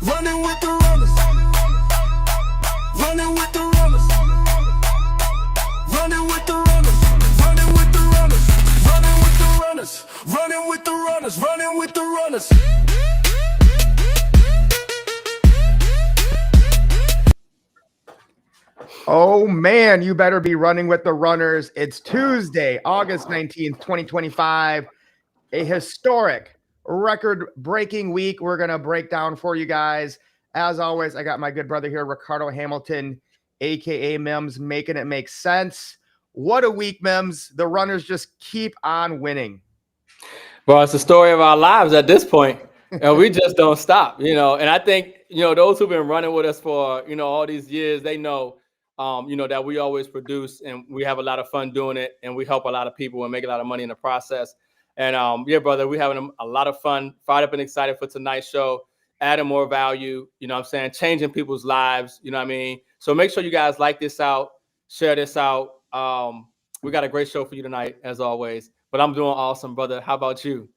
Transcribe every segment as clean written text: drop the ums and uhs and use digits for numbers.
Running with the runners. Running with the runners. Running with the runners. Running with the runners. Running with the runners. Running with the runners. Running with the runners. Oh man, you better be running with the runners. It's Tuesday, August 19th, 2025. A historic, record-breaking week we're going to break down for you guys. As always, I got my good brother here, Ricardo Hamilton, aka Mims, making it make sense. What a week, Mims. The runners just keep on winning. Well, it's the story of our lives at this point, and we just don't stop, And I think, those who've been running with us for, all these years, they know, that we always produce and we have a lot of fun doing it, and we help a lot of people and make a lot of money in the process. And yeah, brother, we're having a lot of fun, fired up and excited for tonight's show, adding more value, changing people's lives, So make sure you guys like this out, share this out. We got a great show for you tonight, as always. But I'm doing awesome, brother. How about you?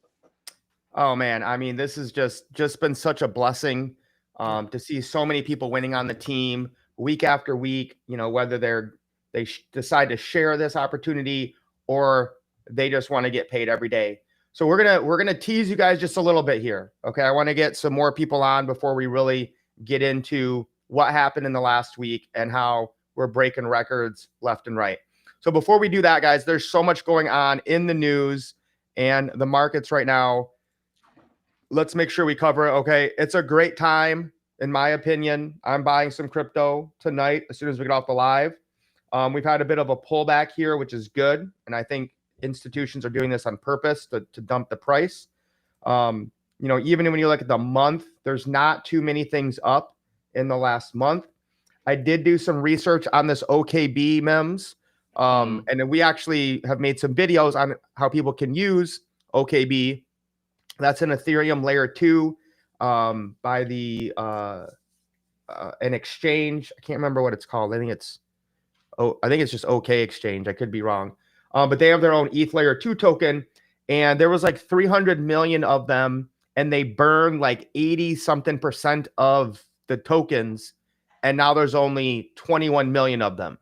Oh man, I mean, this has just been such a blessing to see so many people winning on the team week after week. Whether they decide to share this opportunity or they just want to get paid every day. So we're gonna tease you guys just a little bit here. Okay, I want to get some more people on before we really get into what happened in the last week and how we're breaking records left and right. So before we do that, guys, there's so much going on in the news and the markets right now. Let's make sure we cover it. Okay, it's a great time, in my opinion. I'm buying some crypto tonight as soon as we get off the live. We've had a bit of a pullback here, which is good, and I think institutions are doing this on purpose to dump the price. Even when you look at the month, there's not too many things up in the last month. I did do some research on this OKB MEMS, and then we actually have made some videos on how people can use OKB. That's an Ethereum layer 2 by the an exchange. I can't remember what it's called. I think it's just OK Exchange. I could be wrong. But they have their own ETH layer 2 token, and there was like 300 million of them, and they burned like 80-something% of the tokens, and now there's only 21 million of them.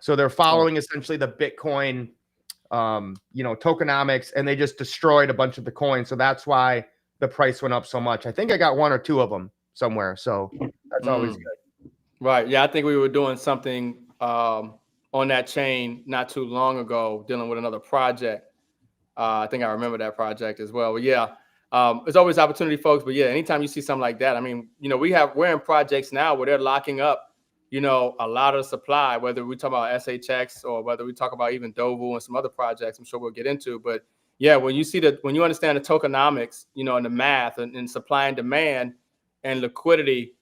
So they're following essentially the Bitcoin tokenomics, and they just destroyed a bunch of the coins. So that's why the price went up so much. I think I got one or two of them somewhere. So that's always good. Right. Yeah. I think we were doing something on that chain not too long ago, dealing with another project. I think I remember that project as well. But yeah, there's always opportunity, folks. But yeah, anytime you see something like that, I mean, we're in projects now where they're locking up a lot of supply, whether we talk about SHX or whether we talk about even Dovu and some other projects, I'm sure we'll get into. But yeah, when you understand the tokenomics, and the math and supply and demand and liquidity,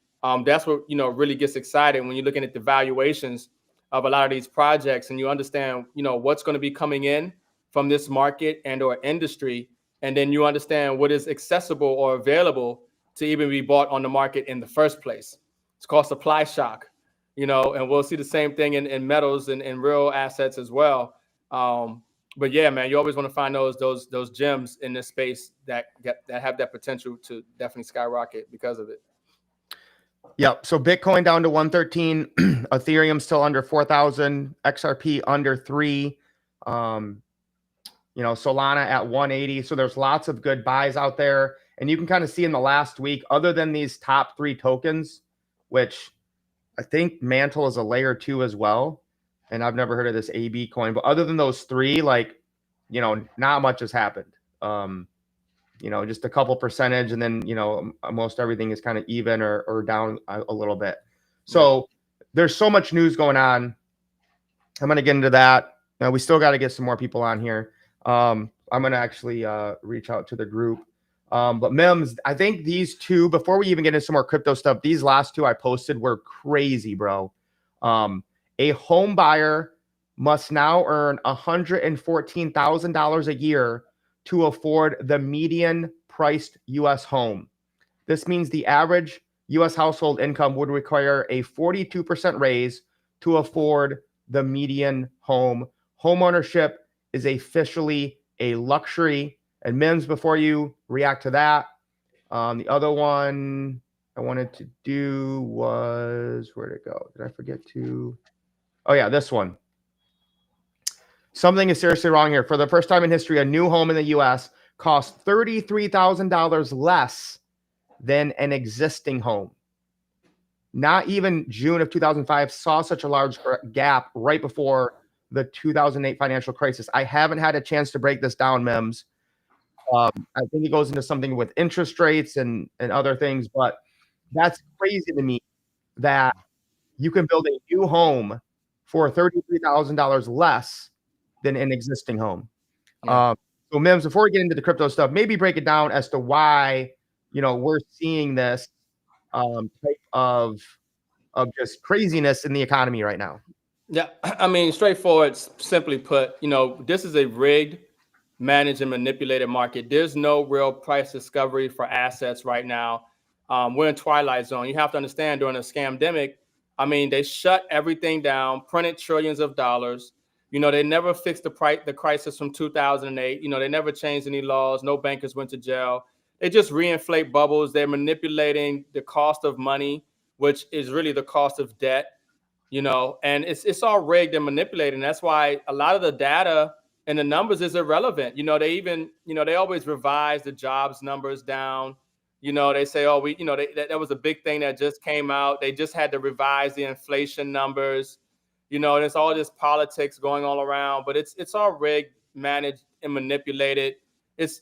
that's what, really gets exciting when you're looking at the valuations of a lot of these projects, and you understand, what's going to be coming in from this market and or industry. And then you understand what is accessible or available to even be bought on the market in the first place. It's called supply shock. And we'll see the same thing in metals and real assets as well. But yeah, man, you always want to find those gems in this space that have that potential to definitely skyrocket because of it. Yep. So Bitcoin down to 113, Ethereum still under 4,000, XRP under 3, Solana at 180. So there's lots of good buys out there. And you can kind of see in the last week, other than these top 3 tokens, which I think Mantle is a layer 2 as well. And I've never heard of this AB coin, but other than those 3, not much has happened. Just a couple percentage, and then, most everything is kind of even or down a little bit. So there's so much news going on. I'm going to get into that. We still got to get some more people on here. I'm going to actually reach out to the group. But Mims, I think these 2, before we even get into some more crypto stuff, these last 2 I posted were crazy, bro. A home buyer must now earn $114,000 a year to afford the median priced U.S. home. This means the average U.S. household income would require a 42% raise to afford the median home. Homeownership is officially a luxury. And Mims, before you react to that, the other one, I wanted to do was, where'd it go? Did I forget to? Oh yeah, this one. Something is seriously wrong here. For the first time in history, a new home in the U.S. costs $33,000 less than an existing home. Not even June of 2005 saw such a large gap right before the 2008 financial crisis. I haven't had a chance to break this down, Mims. I think it goes into something with interest rates and other things, but that's crazy to me that you can build a new home for $33,000 less than an existing home. Yeah. So Mims, before we get into the crypto stuff, maybe break it down as to why, we're seeing this type of just craziness in the economy right now. Yeah, I mean, straightforward, simply put, this is a rigged, managed, and manipulated market. There's no real price discovery for assets right now. We're in twilight zone. You have to understand, during the scamdemic, I mean, they shut everything down, printed trillions of dollars. They never fixed the crisis from 2008. They never changed any laws. No bankers went to jail. They just reinflate bubbles. They're manipulating the cost of money, which is really the cost of debt. And it's all rigged and manipulated. And that's why a lot of the data and the numbers is irrelevant. They even, they always revise the jobs numbers down. They say, oh, that was a big thing that just came out. They just had to revise the inflation numbers. And it's all this politics going all around, but it's all rigged, managed, and manipulated. It's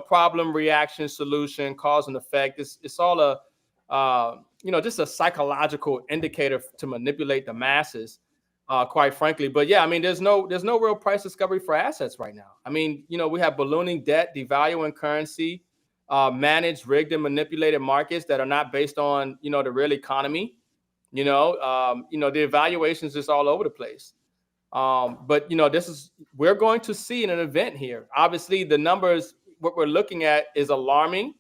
problem, reaction, solution, cause and effect. It's all just a psychological indicator to manipulate the masses, quite frankly. But yeah, I mean, there's no real price discovery for assets right now. I mean, we have ballooning debt, devaluing currency, managed, rigged, and manipulated markets that are not based on, the real economy. The evaluations is all over the place. But we're going to see an event here. Obviously, the numbers, what we're looking at is alarming,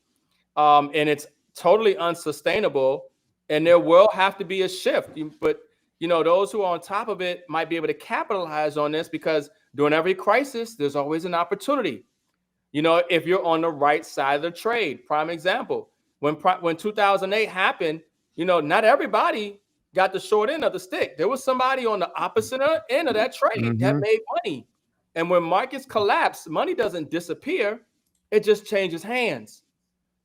and it's totally unsustainable. And there will have to be a shift. But, those who are on top of it might be able to capitalize on this, because during every crisis, there's always an opportunity. If you're on the right side of the trade. Prime example, when 2008 happened, not everybody got the short end of the stick. There was somebody on the opposite end of that trade that made money. And when markets collapse, money doesn't disappear. It just changes hands.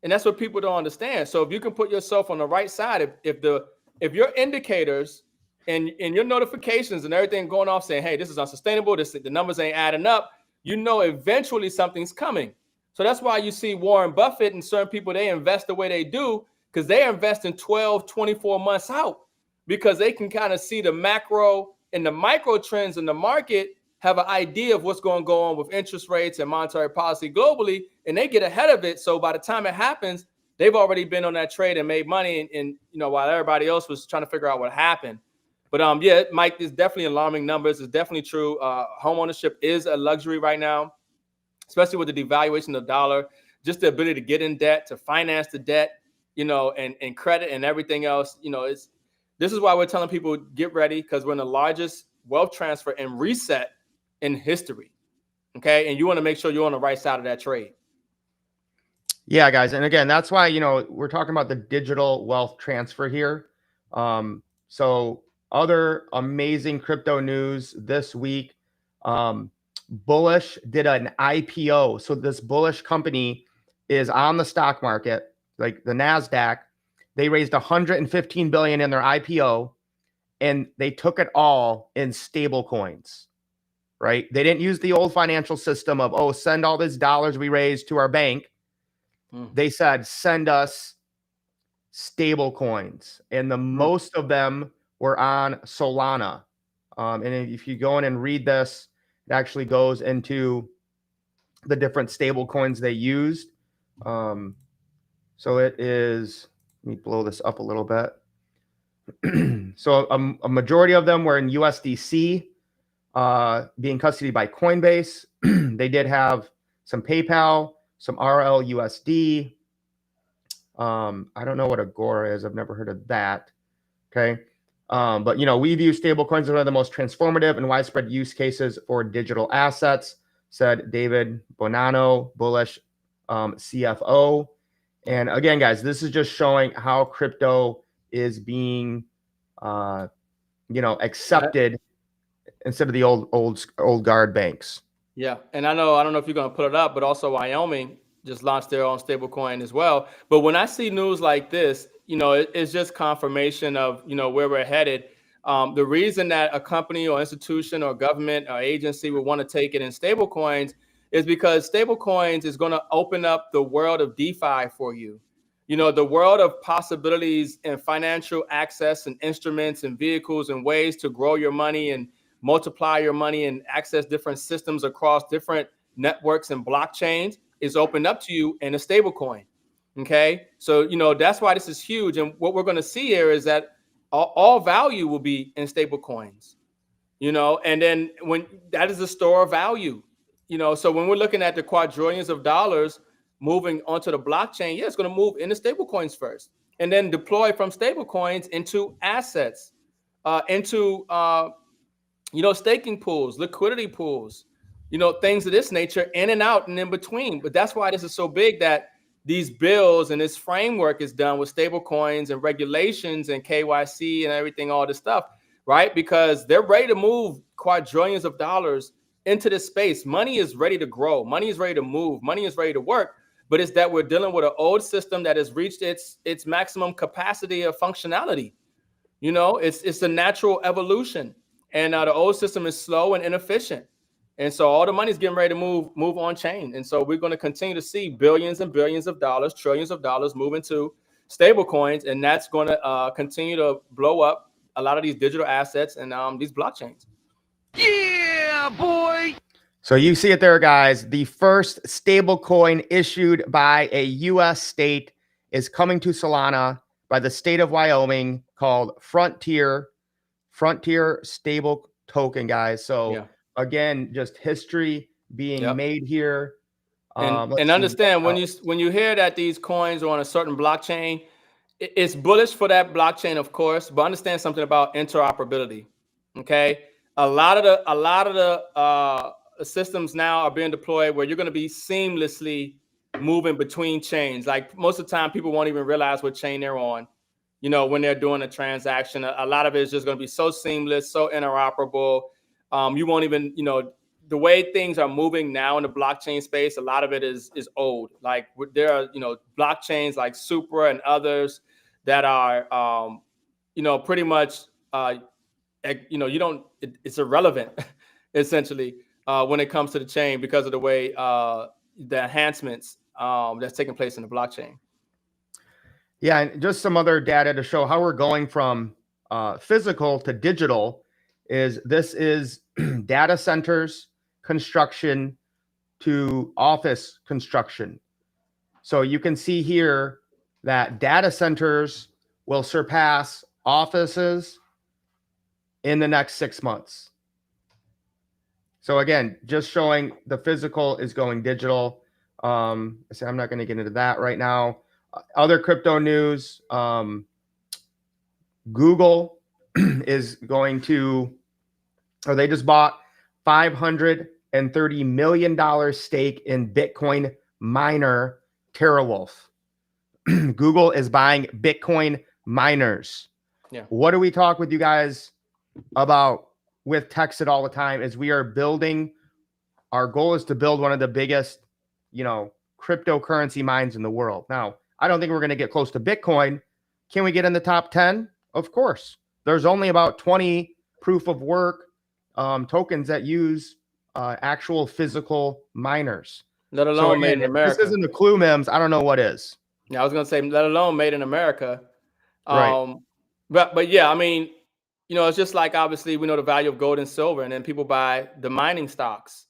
And that's what people don't understand. So if you can put yourself on the right side, if your indicators and your notifications and everything going off saying, hey, this is unsustainable, the numbers ain't adding up, eventually something's coming. So that's why you see Warren Buffett and certain people, they invest the way they do, because they invest in 12, 24 months out, because they can kind of see the macro and the micro trends in the market, have an idea of what's going to go on with interest rates and monetary policy globally, and they get ahead of it. So by the time it happens, they've already been on that trade and made money, and while everybody else was trying to figure out what happened. But yeah, Mike, is definitely alarming numbers. It's definitely true. Home ownership is a luxury right now, especially with the devaluation of the dollar. Just the ability to get in debt, to finance the debt, and credit and everything else. This is why we're telling people, get ready, because we're in the largest wealth transfer and reset in history. Okay. And you want to make sure you're on the right side of that trade. Yeah, guys. And again, that's why, we're talking about the digital wealth transfer here. So other amazing crypto news this week. Bullish did an IPO. So this Bullish company is on the stock market, like the NASDAQ. They raised $115 billion in their IPO, and they took it all in stable coins, right? They didn't use the old financial system of, send all these dollars we raised to our bank. They said, send us stable coins. And the most of them were on Solana. And if you go in and read this, it actually goes into the different stable coins they used. So it is, let me blow this up a little bit. So a majority of them were in USDC, being custodied by Coinbase. They did have some PayPal, some RLUSD. I don't know what Agora is. I've never heard of that. Okay. But, we view stablecoins as one of the most transformative and widespread use cases for digital assets, said David Bonanno, Bullish CFO. And again, guys, this is just showing how crypto is being, accepted instead of the old guard banks. Yeah, and I don't know if you're going to put it up, but also Wyoming just launched their own stablecoin as well. But when I see news like this, it's just confirmation of where we're headed. The reason that a company or institution or government or agency would want to take it in stablecoins is because stablecoins is going to open up the world of DeFi for you. The world of possibilities and financial access and instruments and vehicles and ways to grow your money and multiply your money and access different systems across different networks and blockchains is opened up to you in a stablecoin. Okay, so that's why this is huge. And what we're going to see here is that all value will be in stablecoins. And then when that is a store of value. So when we're looking at the quadrillions of dollars moving onto the blockchain, it's going to move into stablecoins first, and then deploy from stablecoins into assets, into staking pools, liquidity pools, things of this nature, in and out and in between. But that's why this is so big, that these bills and this framework is done with stablecoins and regulations and KYC and everything, all this stuff, right? Because they're ready to move quadrillions of dollars into this space. Money is ready to grow. Money is ready to move. Money is ready to work. But it's that we're dealing with an old system that has reached its maximum capacity of functionality. It's a natural evolution. And the old system is slow and inefficient. And so all the money is getting ready to move on chain. And so we're going to continue to see billions and billions of dollars, trillions of dollars move into stable coins. And that's going to continue to blow up a lot of these digital assets and these blockchains. Yeah, boy. So you see it there, guys. The first stable coin issued by a U.S. state is coming to Solana by the state of Wyoming, called Frontier Stable Token, guys. So again, just history being made here. And understand, when you hear that these coins are on a certain blockchain, it's bullish for that blockchain, of course, but understand something about interoperability. Okay, a lot of the systems now are being deployed where you're going to be seamlessly moving between chains. Like most of the time, people won't even realize what chain they're on. When they're doing a transaction, a lot of it is just going to be so seamless, so interoperable. You won't even, the way things are moving now in the blockchain space, a lot of it is old. Like there are, blockchains like Supra and others that are, pretty much, it's irrelevant essentially when it comes to the chain because of the way the enhancements that's taking place in the blockchain. Yeah, and just some other data to show how we're going from physical to digital is data centers construction to office construction. So you can see here that data centers will surpass offices in the next 6 months. So again, just showing the physical is going digital. I'm not going to get into that right now. Other crypto news, Google is going to, or they just bought $530 million stake in Bitcoin miner TeraWulf. Google is buying Bitcoin miners. Yeah. What do we talk with you guys about with Texit all the time is we are building, our goal is to build one of the biggest, cryptocurrency mines in the world. Now, I don't think we're going to get close to Bitcoin. Can we get in the top 10? Of course. There's only about 20 proof of work tokens that use actual physical miners. Let alone made in America. This isn't the clue memes. I don't know what is. Yeah, I was going to say, let alone made in America. Right. But yeah, I mean, it's just like, obviously, we know the value of gold and silver, and then people buy the mining stocks,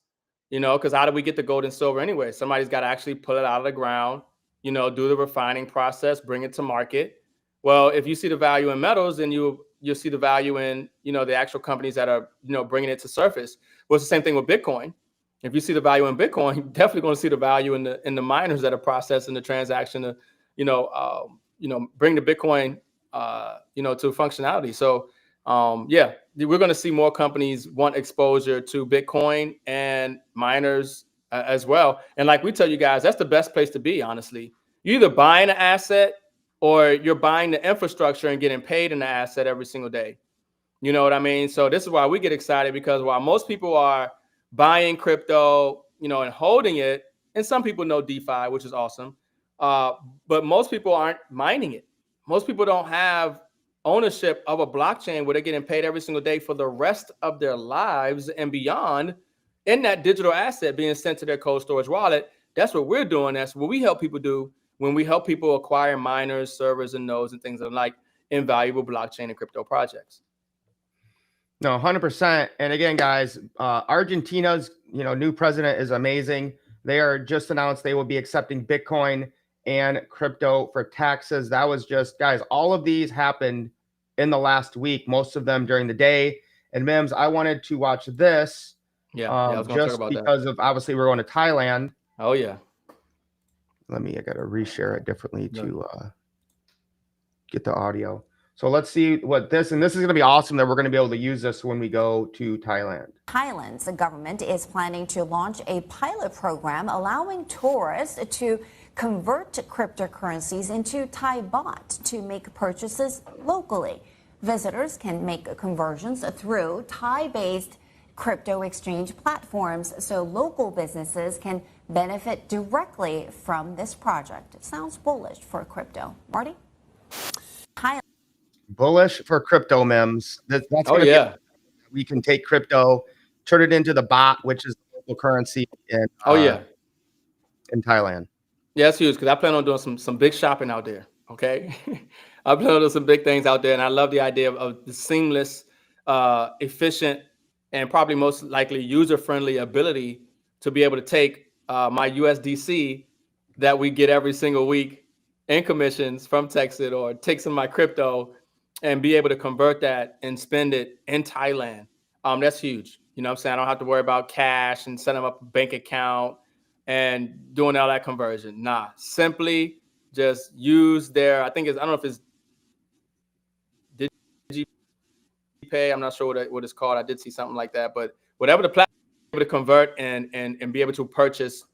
because how do we get the gold and silver anyway? Somebody's got to actually pull it out of the ground, do the refining process, bring it to market. Well, if you see the value in metals, then you'll see the value in, the actual companies that are, bringing it to surface. Well, it's the same thing with Bitcoin. If you see the value in Bitcoin, you're definitely going to see the value in the miners that are processing the transaction to, bring the Bitcoin, to functionality. So, yeah, we're going to see more companies want exposure to Bitcoin and miners as well. And like we tell you guys, that's the best place to be, honestly. You're either buying an asset or you're buying the infrastructure and getting paid in the asset every single day. You know what I mean? So this is why we get excited, because while most people are buying crypto, and holding it, and some people know DeFi, which is awesome, but most people aren't mining it. Most people don't have ownership of a blockchain where they're getting paid every single day for the rest of their lives and beyond in that digital asset being sent to their cold storage wallet. That's what we're doing. That's what we help people do when we help people acquire miners, servers, and nodes and things like invaluable blockchain and crypto projects. No, 100%. And again, guys, Argentina's new president is amazing. They are just announced they will be accepting Bitcoin and crypto for taxes. That was just, guys, all of these happened in the last week, most of them during the day. And Mims, I wanted to watch this. I was gonna just talk about because that. of, obviously we're going to Thailand. Oh yeah. I got to reshare it differently to get the audio. So let's see what this, and this is going to be awesome that we're going to be able to use this when we go to Thailand. Thailand's government is planning to launch a pilot program allowing tourists to convert cryptocurrencies into Thai baht to make purchases locally. Visitors can make conversions through Thai-based crypto exchange platforms, so local businesses can benefit directly from this project. It sounds bullish for crypto. Marty? Bullish for crypto, Mims. That's we can take crypto, turn it into the baht, which is the local currency in in Thailand. Yeah, that's huge, because I plan on doing some big shopping out there. Okay. I plan on doing some big things out there, and I love the idea of the seamless, efficient, and probably most likely user-friendly ability to be able to take my USDC that we get every single week in commissions from Texas, or take some of my crypto and be able to convert that and spend it in Thailand. That's huge. You know what I'm saying? I don't have to worry about cash and setting up a bank account and doing all that conversion. Nah, simply just use their, I don't know if it's DigiPay. I'm not sure what it's called. I did see something like that, but whatever the platform, able to convert and be able to purchase,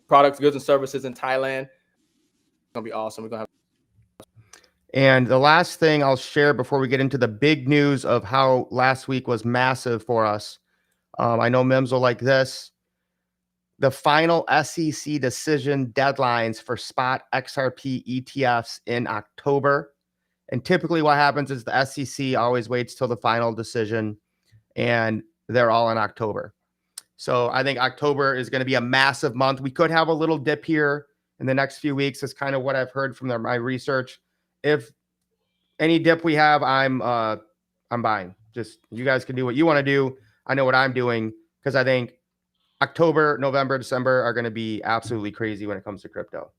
products, goods, and services in Thailand. It's gonna be awesome. We're gonna have. And the last thing I'll share before we get into the big news of how last week was massive for us. I know Mims will like this. The final SEC decision deadlines for spot XRP ETFs in October. And typically what happens is the SEC always waits till the final decision, and they're all in October. So I think October is going to be a massive month. We could have a little dip here in the next few weeks. Is kind of what I've heard from my research. If any dip we have, I'm buying. Just you guys can do what you want to do. I know what I'm doing, because I think October, November, December are going to be absolutely crazy when it comes to crypto.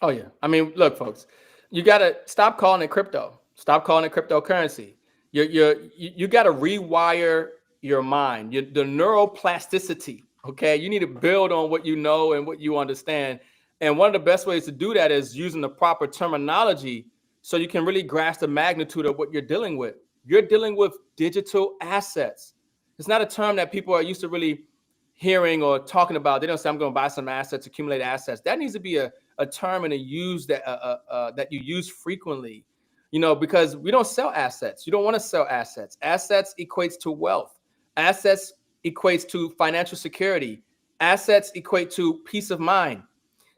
Oh yeah. I mean, look, folks, you got to stop calling it crypto. Stop calling it cryptocurrency. You got to rewire your mind, the neuroplasticity. Okay. You need to build on what you know and what you understand. And one of the best ways to do that is using the proper terminology, so you can really grasp the magnitude of what you're dealing with. You're dealing with digital assets. It's not a term that people are used to really hearing or talking about. They don't say, I'm going to buy some assets, accumulate assets. That needs to be a term and a use that you use frequently, because we don't sell assets. You don't want to sell assets. Assets equates to wealth. Assets equates to financial security. Assets equate to peace of mind.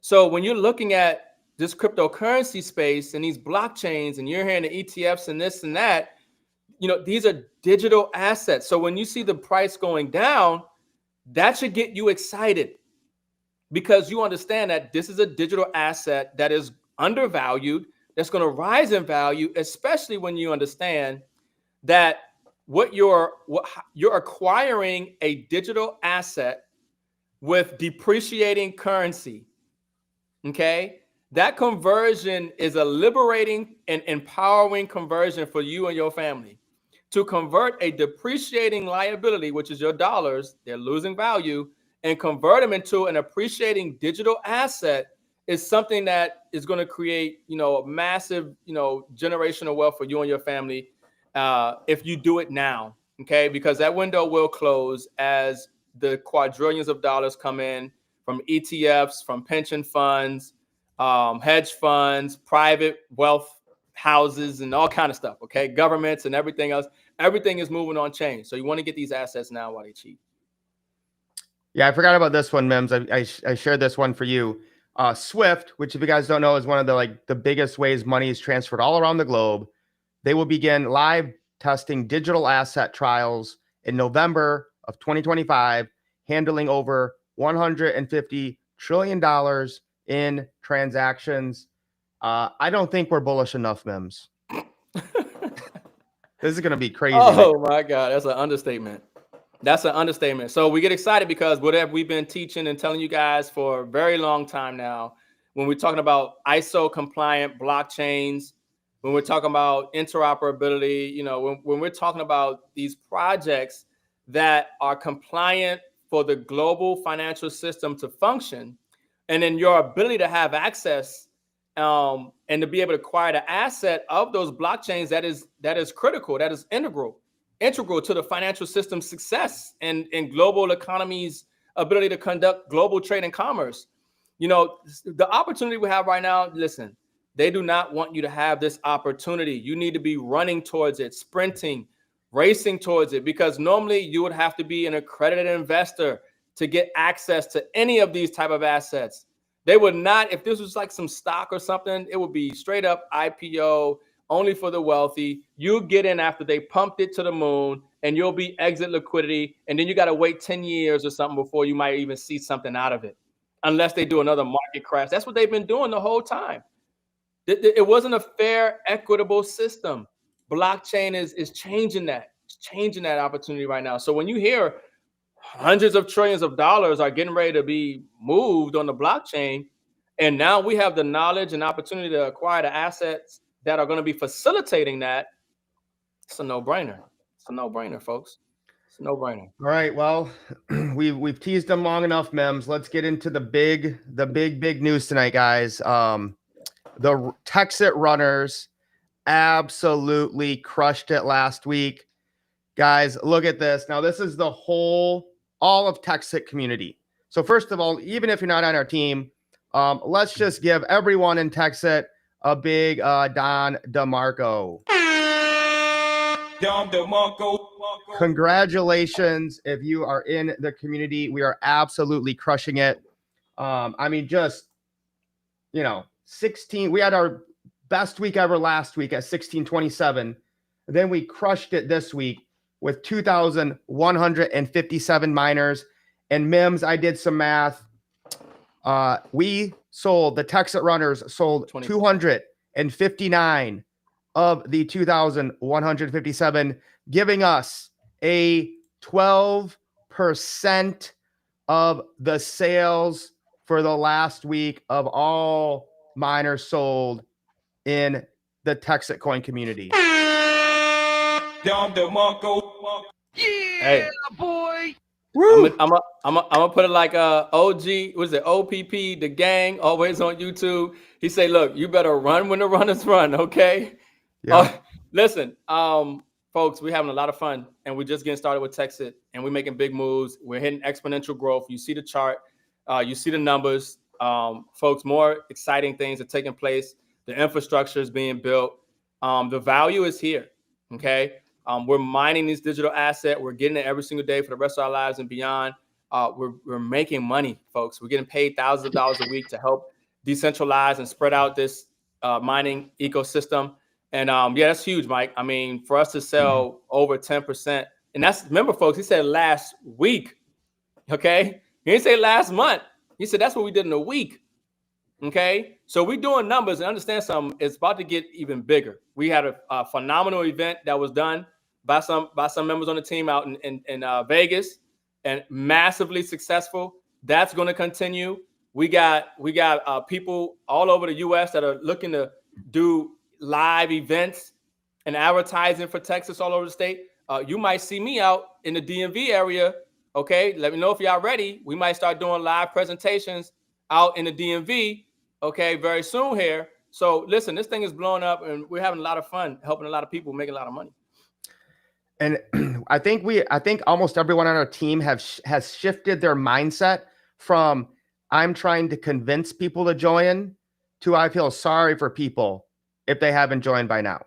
So when you're looking at this cryptocurrency space and these blockchains, and you're hearing the ETFs and this and that, these are digital assets. So when you see the price going down, that should get you excited, because you understand that this is a digital asset that is undervalued, that's going to rise in value, especially when you understand that what you're acquiring a digital asset with depreciating currency. Okay. That conversion is a liberating and empowering conversion for you and your family. To convert a depreciating liability, which is your dollars, they're losing value, and convert them into an appreciating digital asset is something that is going to create, massive, generational wealth for you and your family if you do it now. Okay. Because that window will close as the quadrillions of dollars come in from ETFs, from pension funds, hedge funds, private wealth houses, and all kind of stuff. Okay, governments and everything else. Everything is moving on chain. So you want to get these assets now while they're cheap. Yeah, I forgot about this one, Mims. I shared this one for you. Swift, which if you guys don't know is one of the biggest ways money is transferred all around the globe. They will begin live testing digital asset trials in November of 2025, handling over $150 trillion in transactions. I don't think we're bullish enough, Mims. This is going to be crazy. Oh my God, that's an understatement. That's an understatement. So we get excited because whatever we've been teaching and telling you guys for a very long time now, when we're talking about ISO compliant blockchains, when we're talking about interoperability, you know, when we're talking about these projects that are compliant for the global financial system to function, and then your ability to have access and to be able to acquire the asset of those blockchains, that is critical, that is integral to the financial system's success and global economy's ability to conduct global trade and commerce. You know, the opportunity we have right now, listen, they do not want you to have this opportunity. You need to be running towards it, sprinting, racing towards it, because normally you would have to be an accredited investor to get access to any of these type of assets. They would not, if this was like some stock or something, it would be straight up IPO, only for the wealthy. You get in after they pumped it to the moon, and you'll be exit liquidity. And then you got to wait 10 years or something before you might even see something out of it, unless they do another market crash. That's what they've been doing the whole time. It wasn't a fair, equitable system. Blockchain is changing that. It's changing that opportunity right now. So when you hear hundreds of trillions of dollars are getting ready to be moved on the blockchain, and now we have the knowledge and opportunity to acquire the assets that are going to be facilitating that, it's a no-brainer. It's a no-brainer, folks. It's a no-brainer. All right. Well, we've teased them long enough, Mims. Let's get into the big news tonight, guys. The Texit runners absolutely crushed it last week. Guys, look at this. Now, this is the all of Texit community. So first of all, even if you're not on our team, let's just give everyone in Texit a big Don DeMarco. Don DeMarco. Congratulations if you are in the community. We are absolutely crushing it. I mean, just, 16. We had our best week ever last week at 1627. Then we crushed it this week with 2,157 miners. And Mims, I did some math. We sold, the Texit runners sold 259 of the 2,157, giving us a 12% of the sales for the last week of all miners sold in the Texit coin community. Don DeMarco. Hey, boy. I'm gonna put it like OG, was it OPP, the gang, always on YouTube. He say, look, you better run when the runners run, okay? Yeah. Listen, folks, we're having a lot of fun, and we're just getting started with Texit, and we're making big moves. We're hitting exponential growth. You see the chart, you see the numbers. Folks, more exciting things are taking place. The infrastructure is being built. The value is here, okay? We're mining these digital assets. We're getting it every single day for the rest of our lives and beyond. We're making money, folks. We're getting paid thousands of dollars a week to help decentralize and spread out this mining ecosystem. And yeah, that's huge, Mike. I mean, for us to sell over 10%, and that's, remember, folks, he said last week, okay? He didn't say last month. He said that's what we did in a week, okay? So we're doing numbers, and understand something, it's about to get even bigger. We had a phenomenal event that was done by some members on the team out in Vegas, and massively successful. That's going to continue. We got people all over the U.S. that are looking to do live events and advertising for Texas all over the state. You might see me out in the DMV area. Okay, let me know if y'all ready. We might start doing live presentations out in the DMV. Okay, very soon here. So listen, this thing is blowing up, and we're having a lot of fun, helping a lot of people make a lot of money. And I think almost everyone on our team has shifted their mindset from I'm trying to convince people to join to I feel sorry for people if they haven't joined by now.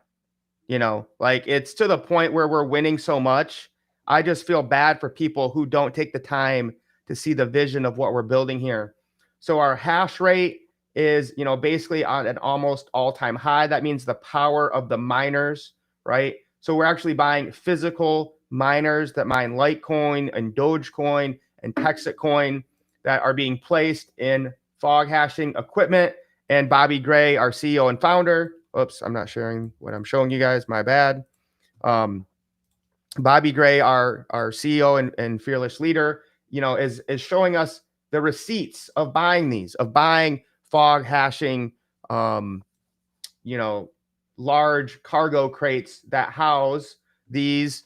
Like it's to the point where we're winning so much. I just feel bad for people who don't take the time to see the vision of what we're building here. So our hash rate is, basically on an almost all-time high. That means the power of the miners, right? So we're actually buying physical miners that mine Litecoin and Dogecoin and Texit Coin that are being placed in fog hashing equipment. And Bobby Gray, our CEO and founder, oops, I'm not sharing what I'm showing you guys, my bad. Bobby Gray, our CEO and fearless leader, is showing us the receipts of buying fog hashing, large cargo crates that house these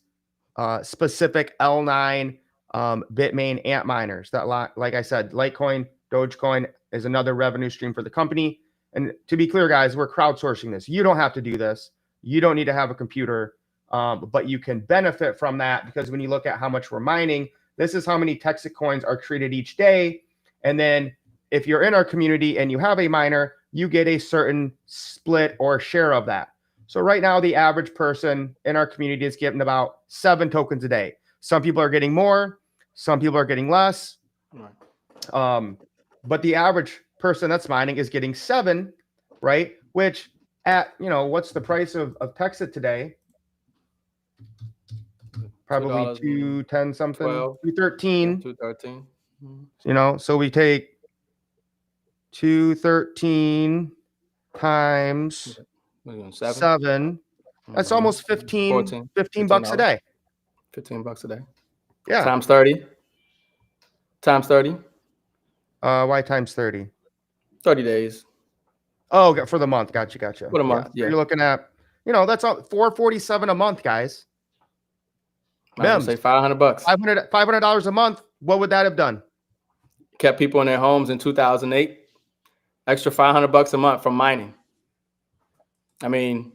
specific L9 Bitmain ant miners that, like I said, Litecoin, Dogecoin is another revenue stream for the company. And to be clear, guys, we're crowdsourcing this. You don't have to do this. You don't need to have a computer, but you can benefit from that because when you look at how much we're mining, this is how many Texit coins are created each day. And then if you're in our community and you have a miner, you get a certain split or share of that. So right now, the average person in our community is getting about 7 tokens a day. Some people are getting more, some people are getting less. But the average person that's mining is getting 7, right? Which at, what's the price of Texit today? Probably $210 something, 12, $213. 213. So we take 213 times 7. That's almost 15 bucks a day. $15 a day. Yeah. Times 30. Times 30. Why times 30? 30 days. Oh, for the month. Gotcha. For the month, yeah. You're looking at, that's all $447 a month, guys. I would say $500. $500 a month. What would that have done? Kept people in their homes in 2008. Extra $500 a month from mining. I mean,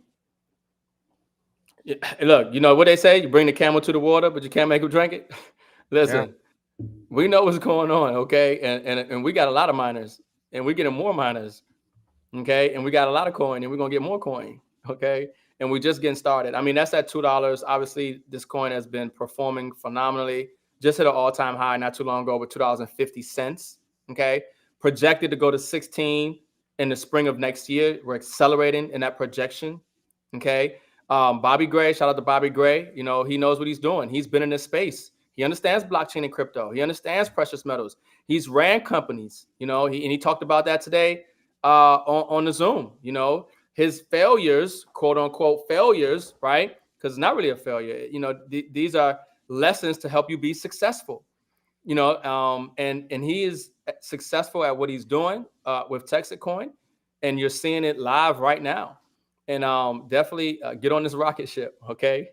look, you know what they say? You bring the camel to the water, but you can't make him drink it. Listen, we know what's going on, okay? And we got a lot of miners, and we're getting more miners, okay? And we got a lot of coin, and we're going to get more coin, okay? And we're just getting started. I mean, that's at $2. Obviously, this coin has been performing phenomenally. Just hit an all-time high not too long ago with $2.50, okay? Projected to go to 16 in the spring of next year. We're accelerating in that projection, okay? Bobby Gray, shout out to Bobby Gray. He knows what he's doing. He's been in this space. He understands blockchain and crypto. He understands precious metals. He's ran companies, he talked about that today on the Zoom. His failures, quote unquote failures, right? Because it's not really a failure. These are lessons to help you be successful. And he is successful at what he's doing with Texit Coin, and you're seeing it live right now. And definitely get on this rocket ship, okay?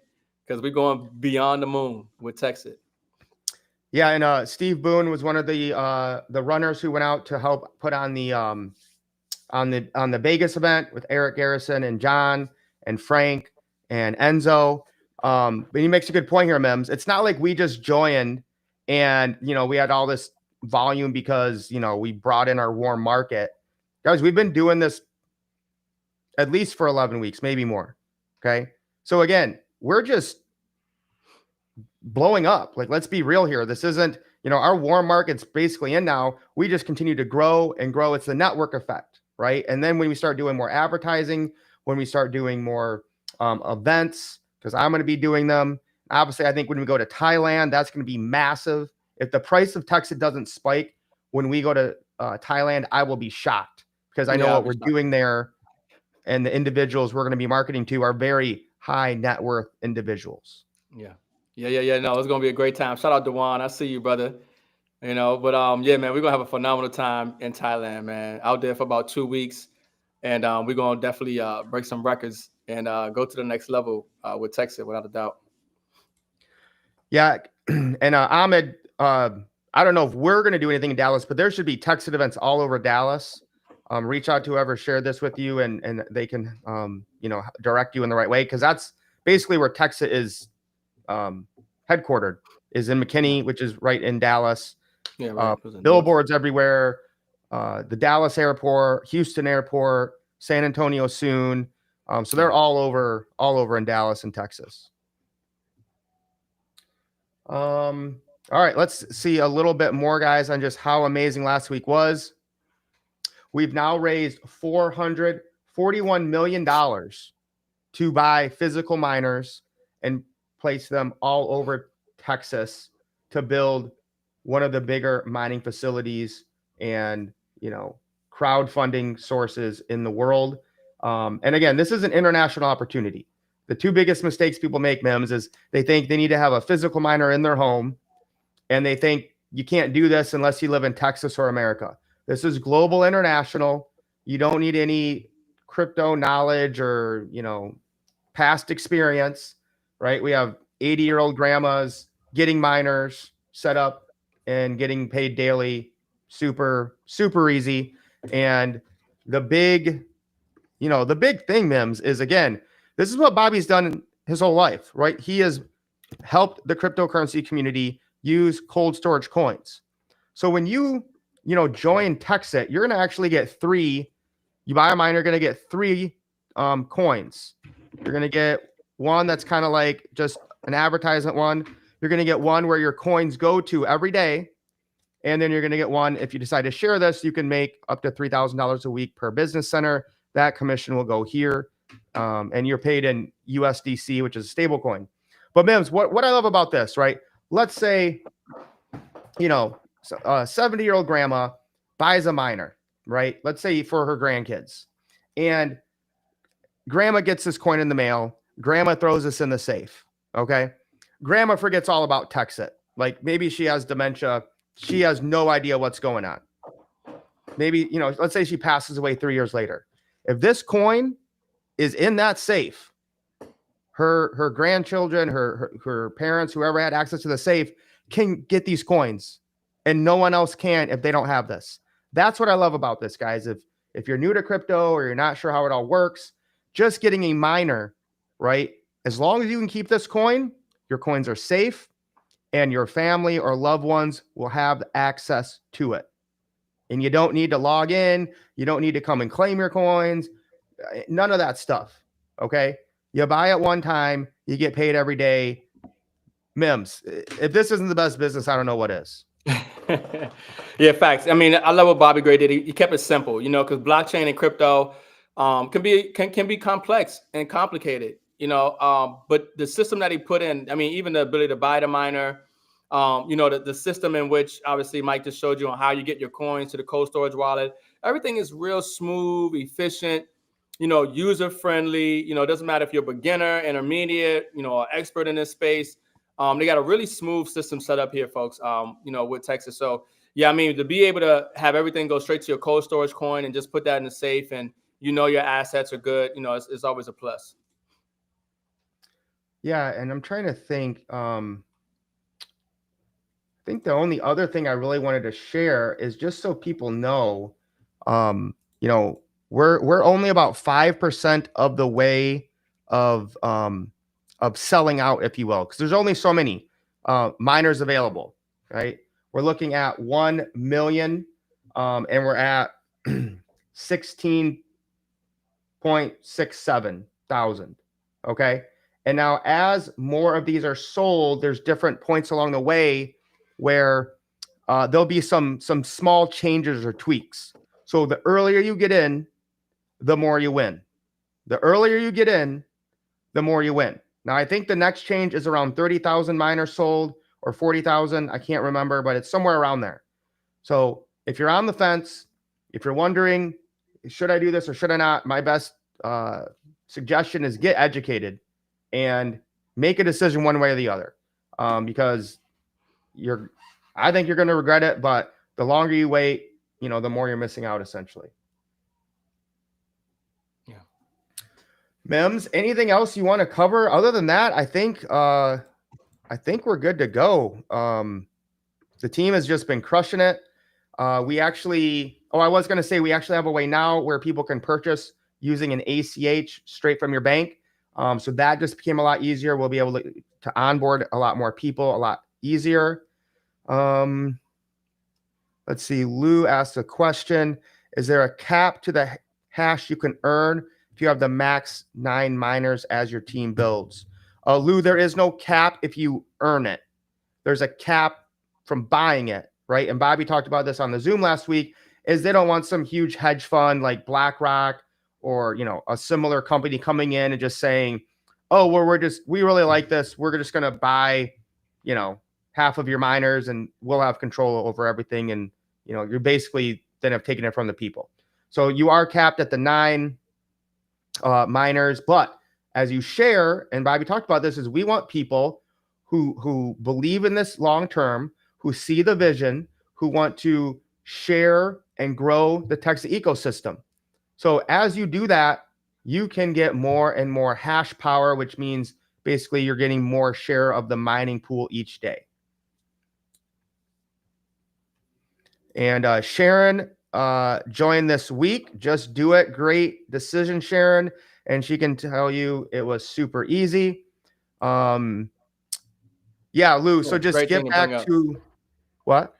Because we're going beyond the moon with Texit. Yeah, and Steve Boone was one of the runners who went out to help put on the Vegas event with Eric Garrison and John and Frank and Enzo. But he makes a good point here, Mems. It's not like we just joined and we had all this volume because we brought in our warm market. Guys, we've been doing this at least for 11 weeks, maybe more. Okay. So again, we're just blowing up. Like, let's be real here. This isn't, our warm market's basically in now. We just continue to grow and grow. It's the network effect, right? And then when we start doing more advertising, when we start doing more events, because I'm going to be doing them. Obviously, I think when we go to Thailand, that's going to be massive. If the price of Texit doesn't spike when we go to Thailand, I will be shocked because I know what we're doing there. And the individuals we're going to be marketing to are very high net worth individuals. Yeah. No, it's going to be a great time. Shout out to Juan. I see you, brother. But yeah, man, we're going to have a phenomenal time in Thailand, man. Out there for about 2 weeks. And we're going to definitely break some records and go to the next level with Texit, without a doubt. Yeah. And Ahmed, I don't know if we're going to do anything in Dallas, but there should be Texit events all over Dallas. Reach out to whoever shared this with you and they can, direct you in the right way. Cause that's basically where Texit is headquartered, is in McKinney, which is right in Dallas. Yeah, right. Billboards everywhere. the Dallas airport, Houston airport, San Antonio soon. So they're all over in Dallas and Texas. All right, let's see a little bit more, guys, on just how amazing last week was. We've now raised $441 million to buy physical miners and place them all over Texas to build one of the bigger mining facilities and, crowdfunding sources in the world. And again, this is an international opportunity. The two biggest mistakes people make, Mims, is they think they need to have a physical miner in their home, and they think you can't do this unless you live in Texas or America. This is global, international. You don't need any crypto knowledge or, past experience, right? We have 80-year-old grandmas getting miners set up and getting paid daily. Super, super easy. And the big thing, Mims, is, again, this is what Bobby's done his whole life, right? He has helped the cryptocurrency community use cold storage coins. So when you join Texit, you're going to actually get 3. You buy a miner, you're going to get 3 coins. You're going to get one that's kind of like just an advertisement one. You're going to get one where your coins go to every day. And then you're going to get one, if you decide to share this, you can make up to $3,000 a week per business center. That commission will go here. And you're paid in USDC, which is a stable coin. But Mims, what I love about this, right? Let's say, a 70-year-old grandma buys a miner, right? Let's say for her grandkids. And grandma gets this coin in the mail. Grandma throws this in the safe. Okay. Grandma forgets all about Texit. Like maybe she has dementia. She has no idea what's going on. Maybe, let's say she passes away 3 years later. If this coin is in that safe, her grandchildren, her parents, whoever had access to the safe can get these coins, and no one else can if they don't have this. That's what I love about this, guys. If you're new to crypto or you're not sure how it all works, just getting a miner, right? As long as you can keep this coin, your coins are safe, and your family or loved ones will have access to it. And you don't need to log in. You don't need to come and claim your coins. None of that stuff. Okay. You buy it one time, you get paid every day. Mims, if this isn't the best business, I don't know what is. Yeah, facts. I mean, I love what Bobby Gray did. He kept it simple, because blockchain and crypto can be complex and complicated, but the system that he put in, I mean, even the ability to buy the miner, the system in which obviously Mike just showed you on how you get your coins to the cold storage wallet, everything is real smooth, efficient, user friendly. It doesn't matter if you're a beginner, intermediate, an expert in this space. They got a really smooth system set up here, folks, with Texas. So yeah, I mean, to be able to have everything go straight to your cold storage coin and just put that in the safe and your assets are good, it's always a plus. Yeah, and I'm trying to think. I think the only other thing I really wanted to share is just so people know, we're only about 5% of the way of selling out, if you will, because there's only so many miners available, right? We're looking at 1 million, and we're at 16.67 thousand. Okay. And now as more of these are sold, there's different points along the way where there'll be some small changes or tweaks. So the earlier you get in, the more you win. The earlier you get in, the more you win. Now, I think the next change is around 30,000 miners sold or 40,000. I can't remember, but it's somewhere around there. So if you're on the fence, if you're wondering, should I do this or should I not? My best suggestion is get educated and make a decision one way or the other, because I think you're going to regret it, but the longer you wait, the more you're missing out, essentially. Yeah. Mims, anything else you want to cover? Other than that, I think we're good to go. The team has just been crushing it. I was going to say we actually have a way now where people can purchase using an ACH straight from your bank. So that just became a lot easier. We'll be able to onboard a lot more people a lot easier. Let's see. Lou asked a question. Is there a cap to the hash you can earn if you have the max 9 miners as your team builds? Lou, there is no cap if you earn it. There's a cap from buying it, right? And Bobby talked about this on the Zoom last week, is they don't want some huge hedge fund like BlackRock or, you know, a similar company coming in and just saying, oh, we really like this. We're just going to buy, you know, half of your miners and we'll have control over everything. And, you know, you're basically then have taken it from the people. So you are capped at the 9 miners, but as you share, and Bobby talked about this, is we want people who believe in this long term, who see the vision, who want to share and grow the Texas ecosystem. So as you do that, you can get more and more hash power, which means basically you're getting more share of the mining pool each day. And Sharon joined this week. Just do it. Great decision, Sharon. And she can tell you it was super easy. Yeah, Lou. So just Great get thing to bring back up. to what?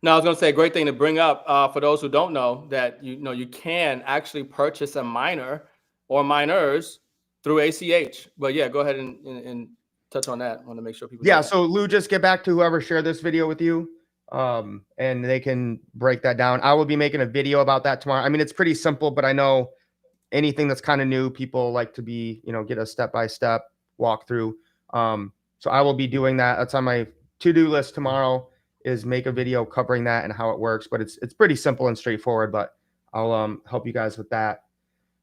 No, I was going to say, great thing to bring up for those who don't know that you can actually purchase a miner or miners through ACH. But yeah, go ahead and touch on that. I want to make sure people. Yeah. So Lou, just get back to whoever shared this video with you, and they can break that down. I will be making a video about that tomorrow. I mean, it's pretty simple, but I know anything that's kind of new, people like to be, you know, get a step-by-step walkthrough. So I will be doing that. That's on my to-do list tomorrow, is make a video covering that and how it works. But it's pretty simple and straightforward, but I'll help you guys with that.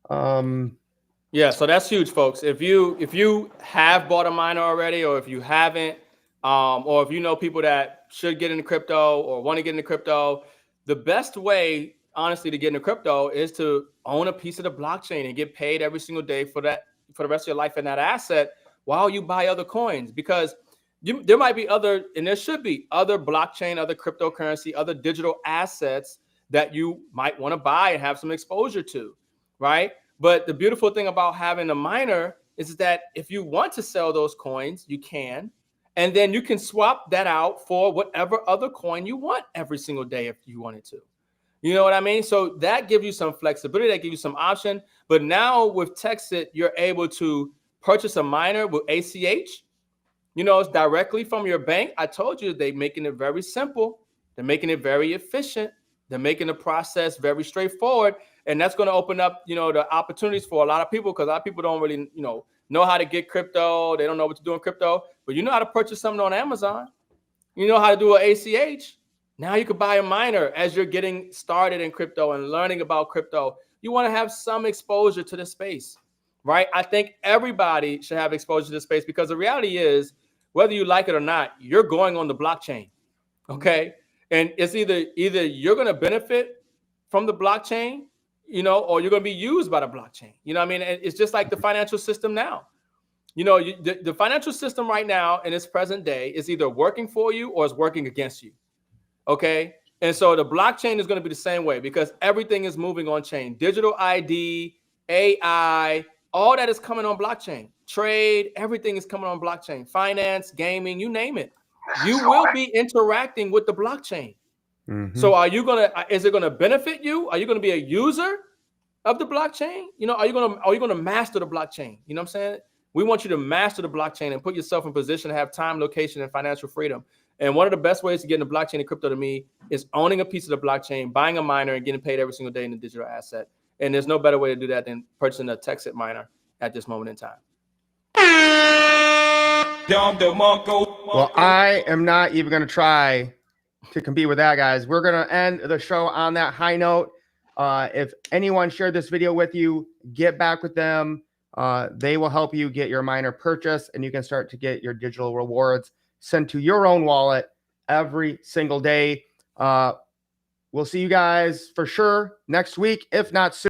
Yeah, so that's huge, folks. If you have bought a miner already, or if you haven't, or if you know people that should get into crypto or want to get into crypto, the best way, honestly, to get into crypto is to own a piece of the blockchain and get paid every single day for the rest of your life in that asset while you buy other coins. Because there might be other, and there should be other blockchain, other cryptocurrency, other digital assets that you might want to buy and have some exposure to, right? But the beautiful thing about having a miner is that if you want to sell those coins, you can, and then you can swap that out for whatever other coin you want every single day if you wanted to. You know what I mean? So that gives you some flexibility, that gives you some option. But now with Texit, you're able to purchase a miner with ACH. You know, it's directly from your bank. I told you they're making it very simple. They're making it very efficient. They're making the process very straightforward. And that's going to open up, you know, the opportunities for a lot of people, because a lot of people don't really, you know how to get crypto. They don't know what to do in crypto, but you know how to purchase something on Amazon. You know how to do an ACH. Now you could buy a miner as you're getting started in crypto and learning about crypto. You want to have some exposure to the space, right? I think everybody should have exposure to the space, because the reality is, whether you like it or not, you're going on the blockchain, okay? And it's either you're going to benefit from the blockchain, you know, or you're going to be used by the blockchain. You know what I mean? It's just like the financial system now. You know, the financial system right now in its present day is either working for you or it's working against you. Okay. And so the blockchain is going to be the same way, because everything is moving on chain. Digital ID, AI, all that is coming on blockchain. Trade, everything is coming on blockchain. Finance, gaming, you name it. You will be interacting with the blockchain. Mm-hmm. So is it going to benefit you? Are you going to be a user of the blockchain? You know, are you going to master the blockchain? You know what I'm saying? We want you to master the blockchain and put yourself in position to have time, location, and financial freedom. And one of the best ways to get into blockchain and crypto, to me, is owning a piece of the blockchain, buying a miner, and getting paid every single day in a digital asset. And there's no better way to do that than purchasing a Texit miner at this moment in time. Well, I am not even going to try to compete with that, guys. We're going to end the show on that high note. If anyone shared this video with you, get back with them. They will help you get your miner purchase, and you can start to get your digital rewards sent to your own wallet every single day. We'll see you guys for sure next week, if not soon.